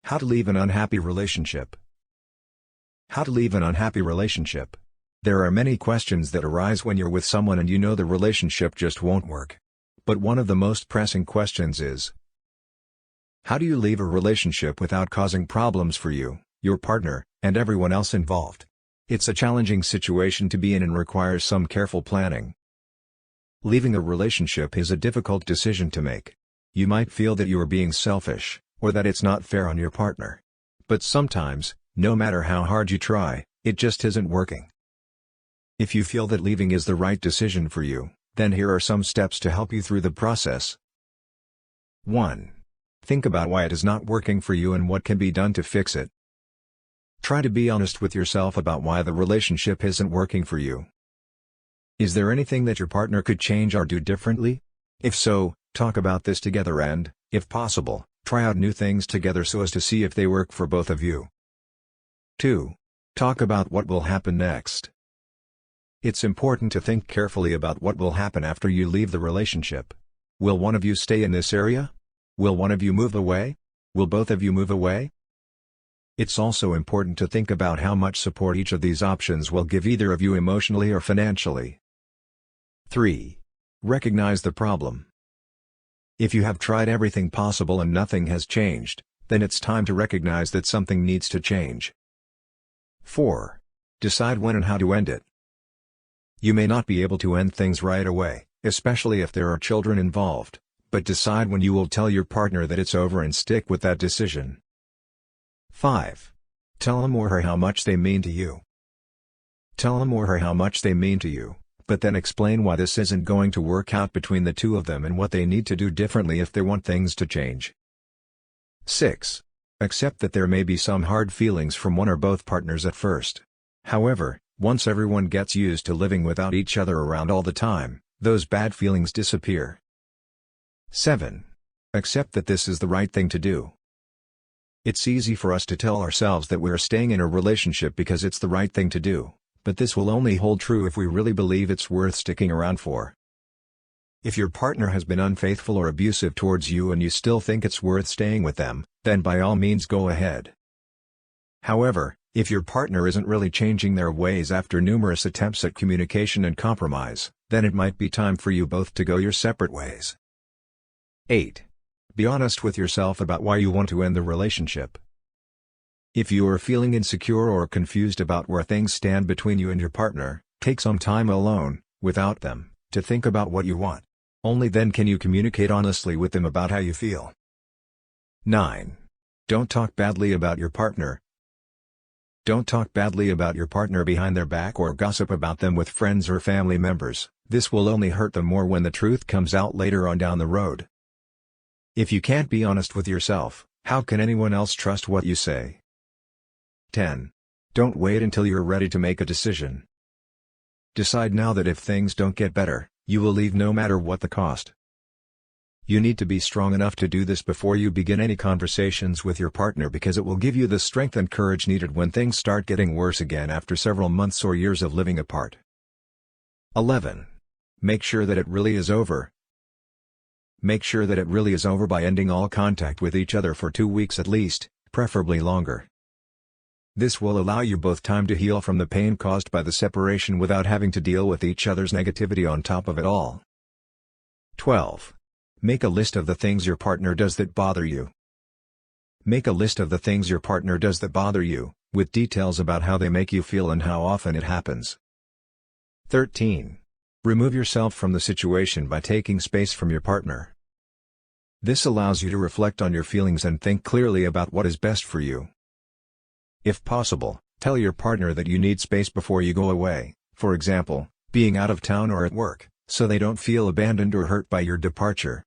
How to leave an unhappy relationship. How to leave an unhappy relationship. There are many questions that arise when you're with someone and you know the relationship just won't work. But one of the most pressing questions is, how do you leave a relationship without causing problems for you, your partner, and everyone else involved? It's a challenging situation to be in and requires some careful planning. Leaving a relationship is a difficult decision to make. You might feel that you are being selfish, or that it's not fair on your partner. But sometimes, no matter how hard you try, it just isn't working. If you feel that leaving is the right decision for you, then here are some steps to help you through the process. 1. Think about why it is not working for you and what can be done to fix it. Try to be honest with yourself about why the relationship isn't working for you. Is there anything that your partner could change or do differently? If so, talk about this together and, if possible, try out new things together so as to see if they work for both of you. 2. Talk about what will happen next. It's important to think carefully about what will happen after you leave the relationship. Will one of you stay in this area? Will one of you move away? Will both of you move away? It's also important to think about how much support each of these options will give either of you emotionally or financially. 3. Recognize the problem. If you have tried everything possible and nothing has changed, then it's time to recognize that something needs to change. 4. Decide when and how to end it. You may not be able to end things right away, especially if there are children involved, but decide when you will tell your partner that it's over and stick with that decision. 5. Tell him or her how much they mean to you. Tell him or her how much they mean to you, but then explain why this isn't going to work out between the two of them and what they need to do differently if they want things to change. 6. Accept that there may be some hard feelings from one or both partners at first. However, once everyone gets used to living without each other around all the time, those bad feelings disappear. 7. Accept that this is the right thing to do. It's easy for us to tell ourselves that we're staying in a relationship because it's the right thing to do, but this will only hold true if we really believe it's worth sticking around for. If your partner has been unfaithful or abusive towards you and you still think it's worth staying with them, then by all means go ahead. However, if your partner isn't really changing their ways after numerous attempts at communication and compromise, then it might be time for you both to go your separate ways. 8. Be honest with yourself about why you want to end the relationship. If you are feeling insecure or confused about where things stand between you and your partner, take some time alone, without them, to think about what you want. Only then can you communicate honestly with them about how you feel. 9. Don't talk badly about your partner. Don't talk badly about your partner behind their back or gossip about them with friends or family members. This will only hurt them more when the truth comes out later on down the road. If you can't be honest with yourself, how can anyone else trust what you say? 10. Don't wait until you're ready to make a decision. Decide now that if things don't get better, you will leave no matter what the cost. You need to be strong enough to do this before you begin any conversations with your partner because it will give you the strength and courage needed when things start getting worse again after several months or years of living apart. 11. Make sure that it really is over. Make sure that it really is over by ending all contact with each other for 2 weeks at least, preferably longer. This will allow you both time to heal from the pain caused by the separation without having to deal with each other's negativity on top of it all. 12. Make a list of the things your partner does that bother you. Make a list of the things your partner does that bother you, with details about how they make you feel and how often it happens. 13. Remove yourself from the situation by taking space from your partner. This allows you to reflect on your feelings and think clearly about what is best for you. If possible, tell your partner that you need space before you go away, for example, being out of town or at work, so they don't feel abandoned or hurt by your departure.